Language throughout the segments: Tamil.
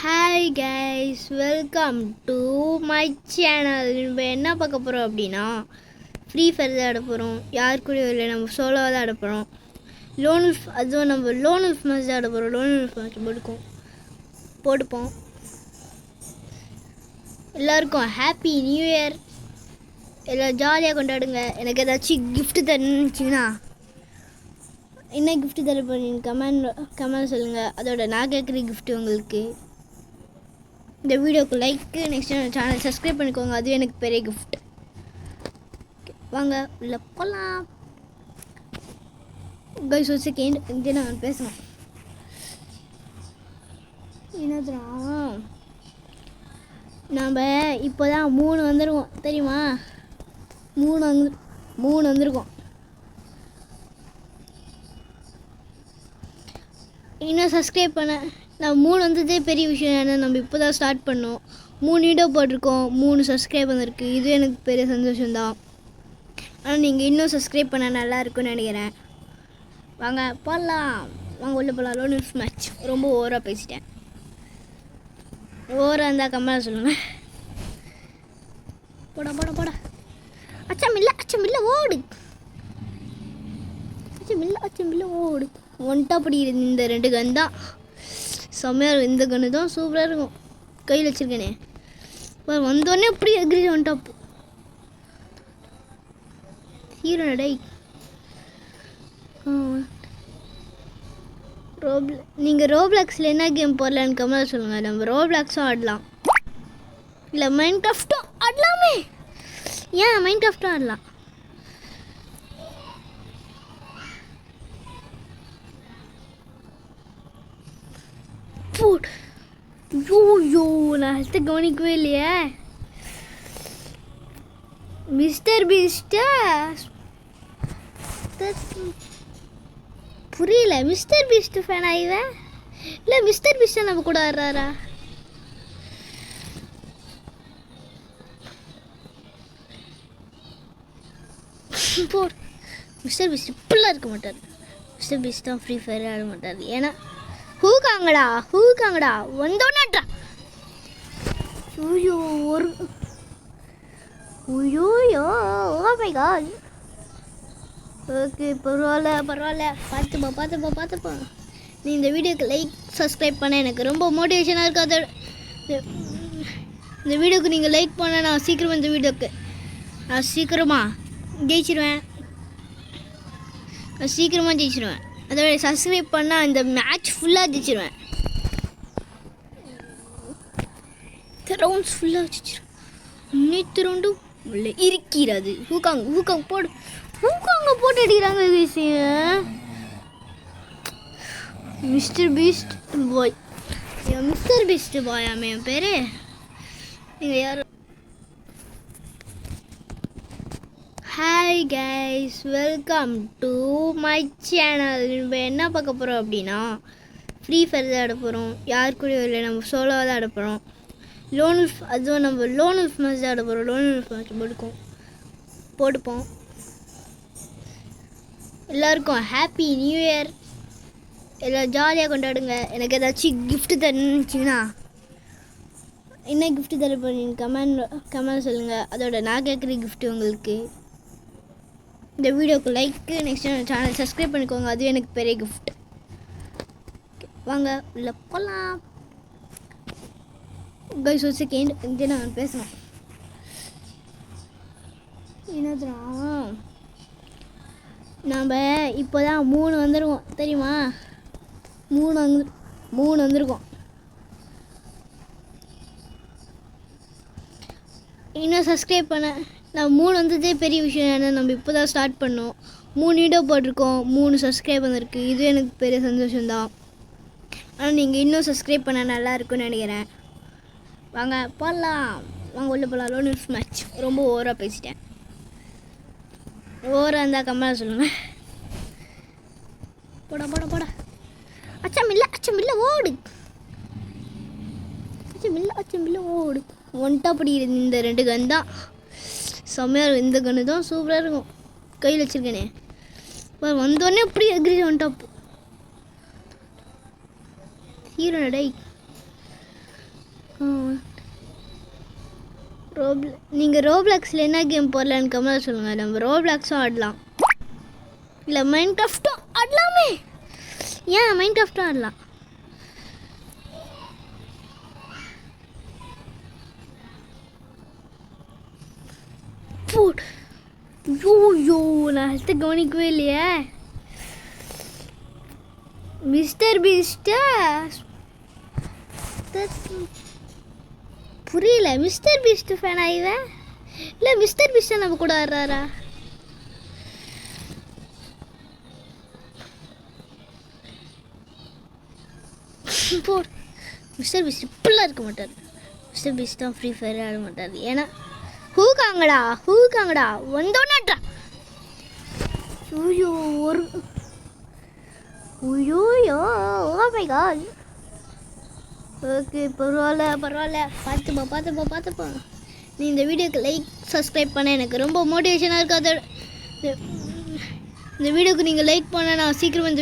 Hi guys, welcome to my channel. நம்ம என்ன பார்க்க போகிறோம் அப்படின்னா, ஃப்ரீ ஃபயர் தான் ஆட போகிறோம். யார் கூடயும் இல்லை, நம்ம சோலோவாக தான் ஆட போகிறோம். அதுவும் நம்ம லோன் உல்ஃப் மேட்ச் தான் ஆட போகிறோம். லோன் உல்ஃப் மேட்ச் போட்டுப்போம். எல்லாருக்கும் ஹாப்பி நியூ இயர். எல்லாம் ஜாலியாக கொண்டாடுங்க. எனக்கு ஏதாச்சும் கிஃப்ட் தரணுச்சுன்னா என்ன கிஃப்ட் தர போறீங்க கமெண்ட் சொல்லுங்கள். அதோட நான் கேட்குற கிஃப்ட் உங்களுக்கு. இந்த வீடியோக்கு லைக்கு, நெக்ஸ்ட் சேனல் சப்ஸ்கிரைப் பண்ணிக்கோங்க. அதுவும் எனக்கு பெரிய கிஃப்ட். வாங்க உள்ள போகலாம். கைஸ் ஒரு செகண்ட், இங்கே நான் பேசணும். என்னதுனா, நம்ம இப்போ தான் 3 வந்துருக்கோம் தெரியுமா? 3 வந்திருக்கோம். இன்னும் சப்ஸ்கிரைப் பண்ண நான் 3 வந்ததே பெரிய விஷயம். ஏன்னா நம்ம இப்போ தான் ஸ்டார்ட் பண்ணோம். 3 வீடியோ போட்டிருக்கோம், 3 சப்ஸ்கிரைப் வந்திருக்கு. இது எனக்கு பெரிய சந்தோஷம்தான். ஆனால் நீங்கள் இன்னும் சப்ஸ்கிரைப் பண்ண நல்லா இருக்குன்னு நினைக்கிறேன். வாங்க போகலாம். வாங்க உள்ள போகலாம். லோன் உல்ஃப் மேட்ச் ரொம்ப ஓவராக பேசிட்டேன். ஓவராக இருந்தால் கம்மியாக சொல்லுங்கள். போட அச்சம் இல்லை ஓடு. அச்சம் இல்லை ஓடு. ஒன்ட்டா பிடிக்கிறது இந்த 2 கன் தான் செம்மையாக இருக்கும். இந்த கன்று தான் சூப்பராக இருக்கும். கையில் வச்சுருக்கேனே வந்தோடனே எப்படி எக்ரி ஒன் டாப் ஹீரோ நடை. நீங்கள் ரோப்ளாக்ஸில் என்ன கேம் போடலான்னு கமெண்ட் சொல்லுங்கள். நம்ம ரோப்ளாக்ஸும் ஆடலாம், இல்லை மைண்ட் கிராஃப்ட்டும் ஆடலாமே. ஏன் மைண்ட் கிராஃப்ட்டும் ஆடலாம். ஐயோ, நான் ஹெல்த்தை கவனிக்கவே இல்லையே. மிஸ்டர் பீஸ்டா புரியல. மிஸ்டர் பீஸ்ட் ஃபேன் ஆயிவேன், இல்லை மிஸ்டர் பீஸ்டா நம்ம கூட வர்றாரா? மிஸ்டர் பீஸ்ட் இப்படிலாம் இருக்க மாட்டார். மிஸ்டர் பீஸ்ட் தான் ஃப்ரீ ஃபயர் ஆட மாட்டார். ஏன்னா ஹூக்காங்கடா வந்தோன்னாட்ரா. ஐயோ ஓ மை காட். ஓகே, பரவாயில்ல. பார்த்துப்பா. நீ இந்த வீடியோக்கு லைக் சப்ஸ்கிரைப் பண்ண எனக்கு ரொம்ப மோட்டிவேஷனாக இருக்காது. இந்த வீடியோக்கு நீங்கள் லைக் பண்ண நான் சீக்கிரமாக ஜெயிச்சிருவேன். அதோட சப்ஸ்கிரைப் பண்ணால் இந்த மேட்ச் ஃபுல்லாக ஜெயிச்சிருவேன். ரவுண்ட்ஸ் ஃபுல்லாக ஜெயிச்சிருவேன். 3 ரவுண்டும் உள்ளே இருக்கிறது. ஹூக்காங்க போட்டு அடிக்கிறாங்க. மிஸ்டர் பீஸ்ட் பாய் என் பேர். நீங்கள் யார்? Hi guys, welcome to my channel. நம்ம என்ன பார்க்க போகிறோம் அப்படின்னா, ஃப்ரீ ஃபயர் தான் ஆட போகிறோம். யார் கூடயும் இல்லை, நம்ம சோலோவாக தான் ஆட போகிறோம். அதுவும் நம்ம லோன் உல்ஃப் மேட்ச் தான் ஆட போகிறோம். லோன் உல்ஃப் மேட்ச் போட்டுப்போம். எல்லாருக்கும் ஹாப்பி நியூ இயர். எல்லாம் ஜாலியாக கொண்டாடுங்க. எனக்கு ஏதாச்சும் கிஃப்ட் தரணுச்சுன்னா என்ன கிஃப்ட் தர போறீங்க கமெண்ட் சொல்லுங்கள். அதோட நான் கேட்குற கிஃப்ட் உங்களுக்கு. இந்த வீடியோக்கு லைக்கு, நெக்ஸ்ட் சேனல் சப்ஸ்கிரைப் பண்ணிக்கோங்க. அதுவும் எனக்கு பெரிய கிஃப்ட். வாங்க உள்ள போகலாம். கைஸ் ஒரு செகண்ட், இங்கே நான் பேசணும். என்னதுனா, நம்ம இப்போ தான் 3 வந்துருக்கோம் தெரியுமா? 3 வந்திருக்கோம். இன்னும் சப்ஸ்கிரைப் பண்ண நான் 3 வந்ததே பெரிய விஷயம். ஏன்னா நம்ம இப்போ தான் ஸ்டார்ட் பண்ணோம். 3 வீடியோ போட்டிருக்கோம், 3 சப்ஸ்கிரைப் வந்திருக்கு. இது எனக்கு பெரிய சந்தோஷம்தான். ஆனால் நீங்கள் இன்னும் சப்ஸ்கிரைப் பண்ண நல்லா இருக்குன்னு நினைக்கிறேன். வாங்க போகலாம். வாங்க உள்ள போகலாம். லோன் உல்ஃப் மேட்ச் ரொம்ப ஓவராக பேசிட்டேன். ஓவராக இருந்தால் கம்மியாக சொல்லுங்கள். போட அச்சம் இல்லை ஓடு. ஒன்ட்டா பிடிக்கிறது இந்த 2 கன் தான் செம்மையாக இருக்கும். இந்த கன்று தான் சூப்பராக இருக்கும். கையில் வச்சுருக்கேனே வந்தோடனே எப்படி எக்ரி ஒன் டாப் ஹீரோ நடை. நீங்கள் ரோப்ளாக்ஸில் என்ன கேம் போடலான்னு கமெண்ட் சொல்லுங்கள். நம்ம ரோப்ளாக்ஸும் ஆடலாம், இல்லை மைண்ட் கிராஃப்ட்டும் ஆடலாமே. ஏன் மைண்ட் கிராஃப்ட்டும் ஆடலாம். ஐயோ நான் அடுத்து கவனிக்கவே இல்லையே. மிஸ்டர் பீஸ்டா புரியல. மிஸ்டர் பீஸ்ட் ஃபேன் ஆயிவேன், இல்லை மிஸ்டர் பீஸ்டா நம்ம கூட ஆடுறாரா? போடு. மிஸ்டர் பீஸ்ட் இப்படிலாம் இருக்க மாட்டார். மிஸ்டர் பீஸ்ட் தான் ஃப்ரீ ஃபயர் ஆட மாட்டார். ஏன்னா ஹூக்காங்கடா வந்தோன்னாட்ரா. ஐயோ ஒரு ஐயோயோ ஓ மை காட். ஓகே பரவாயில்ல பார்த்துப்பா. நீ இந்த வீடியோக்கு லைக் சப்ஸ்கிரைப் பண்ண எனக்கு ரொம்ப மோட்டிவேஷனாக இருக்காது. இந்த வீடியோக்கு நீங்கள் லைக் பண்ண நான் சீக்கிரமாக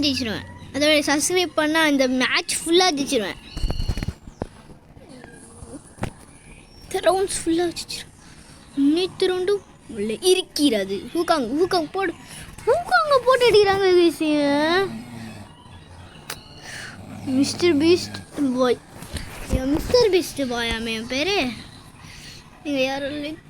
ஜெயிச்சிருவேன். அதோட சப்ஸ்கிரைப் பண்ணால் இந்த மேட்ச் ஃபுல்லாக ஜெயிச்சிருவேன். ரவுண்ட்ஸ் ஃபுல்லாக ஜெயிச்சிருவேன். இன்னித்து ரவுண்டும் உள்ள இருக்கிறது. ஹூக்காங்க போட்டு அடிக்கிறாங்க. மிஸ்டர் பீஸ்ட் பாயாமே என் பேர். நீங்கள் யாரும் லைக்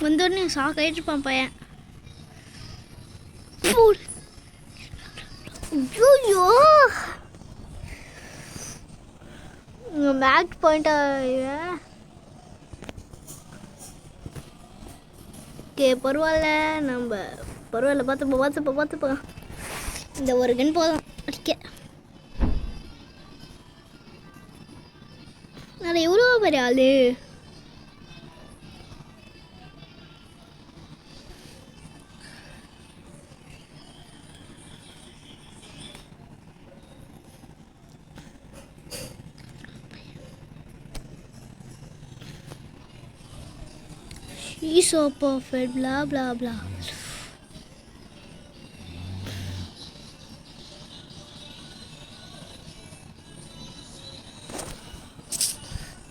வந்தோடனே ஷாக் ஆகிட்டுருப்பான் பையன். ஐயோ மேட்ச் பாயிண்டாக. ஓகே பரவாயில்ல பார்த்துப்போம். இந்த ஒரு கன் போதும் அடிக்க. அதில் எவ்வளோ பெரிய ஆள். He's so perfect, blah blah blah.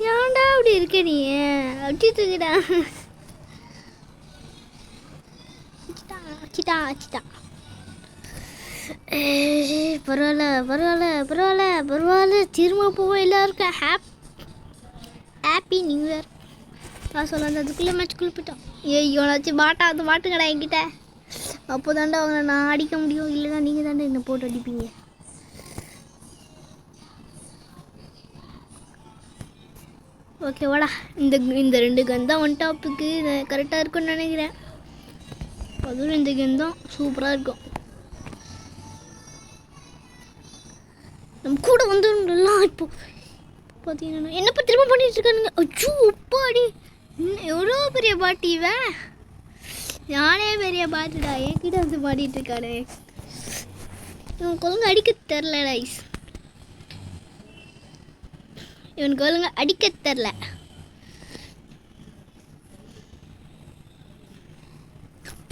ஏன்டா அப்படி இருக்க நீ? அப்படி தூக்கிடா. அச்சிட்டா. பரவாயில்ல. திரும்ப போவோம் எல்லாருக்கும். Happy new year. சொல்லலாம். அதுக்குள்ளே மேட்ச்குள்ளே போயிட்டோம். இவனாச்சும் மாட்டுங்கடா என்கிட்ட. அப்போ தாண்டா அவங்கள நான் அடிக்க முடியும். இல்லைனா நீங்கள் தாண்டா என்னை போட்டு அடிப்பீங்க. ஓகே வாடா. இந்த 2 கன் தான் ஒன் டாப்புக்கு கரெக்டாக இருக்குன்னு நினைக்கிறேன். அதுவும் இந்த கன் தான் சூப்பராக இருக்கும். நம்ம கூட வந்துடலாம். இப்போ பார்த்தீங்கன்னா என்ன திரும்ப பண்ணிட்டு இருக்கானுங்க. அச்சோ உப்பாடி எவ்வளோ பெரிய பாட்டிவன். நானே பெரிய பாட்டுடா. என்கிட்ட வந்து பாடிட்டு இருக்கானே. இவனுக்கு ஒழுங்கு அடிக்க தெரில ரைஸ். இவனுக்கு ஒழுங்கு அடிக்க தெரில.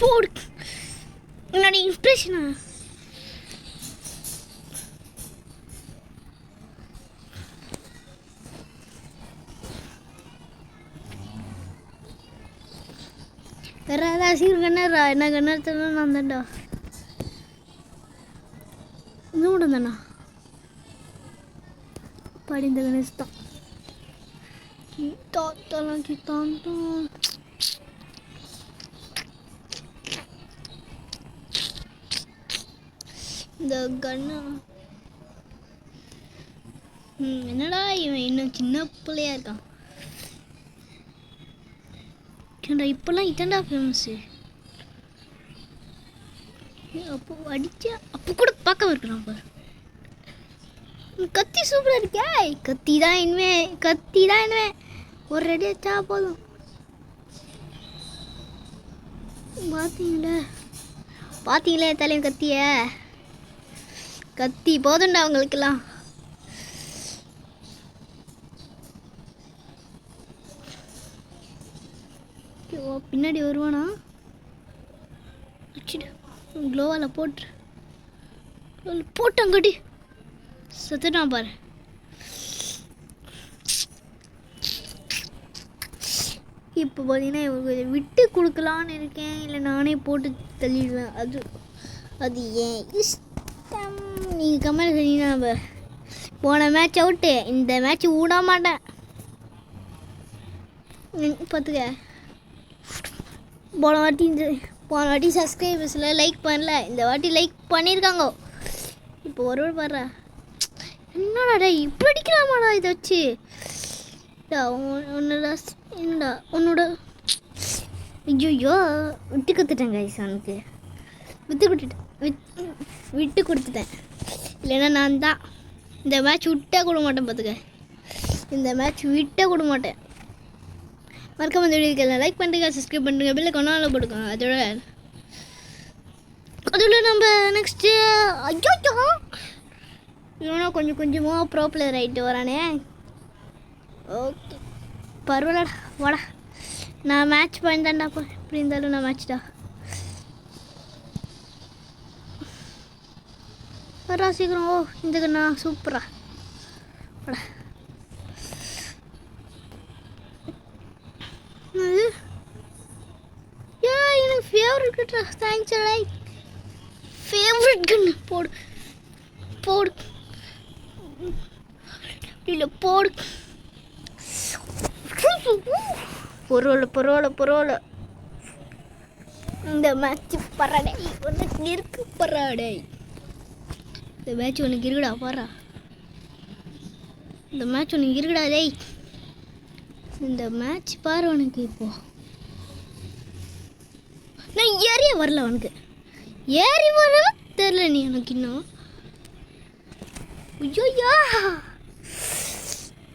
போடு என்னோட இன்ஸ்பிரேஷனா. வேற ஏதாவது சீக்கிரம் கண்ணா. என்ன கண்ணா நான் தான்டா. இன்னும் தானா பாடி. இந்த கணேஷ் தான் கீதான். இந்த கண்ணா என்னடா இவன் இன்னும் சின்ன பிள்ளையா இருக்கான். இப்போல்லாம் இதாண்டா ஃபேமஸு. அப்போ அடிச்சா அப்போ கூட பார்க்க இருக்கிறான் பாரு. கத்தி சூப்பராக இருக்கே. கத்தி தான் இனிமே ஒரு ரெடி வச்சா போதும். பார்த்தீங்களா பார்த்தீங்களா தலையும் கத்திய கத்தி போதுண்டா அவங்களுக்கெல்லாம். பின்னாடி வருவானா? க்ளோவால் போட்டாங்கடி செத்துட்டான் பாரு. இப்போ பார்த்தீங்கன்னா இவங்களுக்கு விட்டு கொடுக்கலான்னு இருக்கேன், இல்லை நானே போட்டு தள்ளிடுவேன். அது ஏன் இஷ்டம். நீங்கள் கமெண்ட் சொன்னீங்கன்னா நம்ம போன மேட்ச் அவுட்டு, இந்த மேட்ச் விட மாட்டேன் பார்த்துக்க. போன வாட்டி சப்ஸ்கிரைபர்ஸில் லைக் பண்ணல, இந்த வாட்டி லைக் பண்ணியிருக்காங்க. இப்போ ஒரு பாடுறா என்னடா இப்படி அடிக்கலாமாடா இதை வச்சு. உன்னோட ஐயோ விட்டு கொடுத்துட்டேன் கைஸ். அவனுக்கு விட்டு கொடுத்துட்டேன். இல்லைன்னா நான் தான் இந்த மேட்ச் விட்டே கொடுக்க மாட்டேன் பார்த்துக்க. இந்த மேட்ச் விட்டே கொடுக்க மாட்டேன். மறக்காம இந்த வீடியோக்கு லைக் பண்ணுங்க, சப்ஸ்கிரைப் பண்ணுங்க, பில்லை கொண்டாட போட்டுக்கோங்க. அதோட நம்ம நெக்ஸ்ட்டு ஐயோ இவனா கொஞ்சமாக ப்ரோ பிளேயர் ஆகிட்டு வரானே. ஓகே பரவாயில்லடா வாடா, நான் மேட்ச் பண்ணிதான்டா. இப்படி இருந்தாலும் நான் மேட்ச்டா வரா சீக்கிரம். ஓ இந்த கண்ணா சூப்பரா வாடா. எனக்கு favourite Katra. Thanks like favourite கண்ணு போடு இல்லை போடு. பரவாயில்ல இந்த மேட்ச் பராடை உனக்கு இருக்கு. பராடை இந்த மேட்ச் உனக்கு இருக்குடா. பாரா இந்த மேட்ச் உனக்கு இருக்குடா. டேய் இந்த மேட்ச் பாரு உனக்கு. இப்போ நான் ஏறியே வரல, உனக்கு ஏறி வரல தெரில நீ எனக்கு இன்னும். ஐயோயா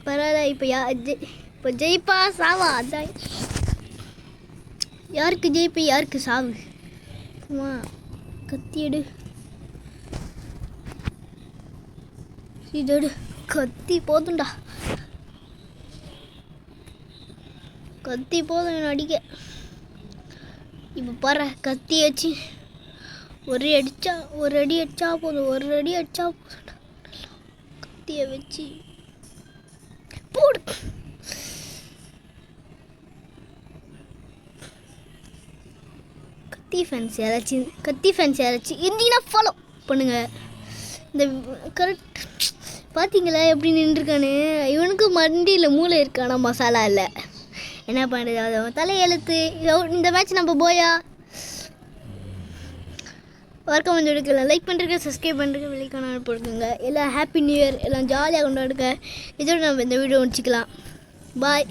பரவாயில்ல. இப்போ ஜெயிப்பா சாவா அதான். யாருக்கு ஜெயிப்பு யாருக்கு சாவு. சும்மா கத்தி எடு, இதோடு கத்தி போதும்டா. கத்தி போதும் அடிக்க. இப்போ பாரு கத்தி வச்சு ஒரு அடி அடிச்சா போதும். கத்தியை வச்சு போடு. கத்தி ஃபேன்ஸ் யாராச்சும் இருந்தீங்கன்னா ஃபாலோ பண்ணுங்கள். இந்த கரெக்ட் பார்த்தீங்களா எப்படி நின்றுருக்கானு. இவனுக்கு மண்டியில் மூளை இருக்கானா மசாலா இல்லை. என்ன பண்ணுறது தலையெழுத்து. இந்த மேட்ச் நம்ம போயா ஒர்க்க வந்து எடுக்கலாம். லைக் பண்ணுறதுக்கு சப்ஸ்கிரைப் பண்ணுறதுக்கு வெளிக்கான போடுங்க. எல்லாம் ஹாப்பி நியூ இயர், எல்லாம் ஜாலியாக கொண்டாடுங்க. இதோட நம்ம இந்த வீடியோ முடிச்சிக்கலாம். பாய்.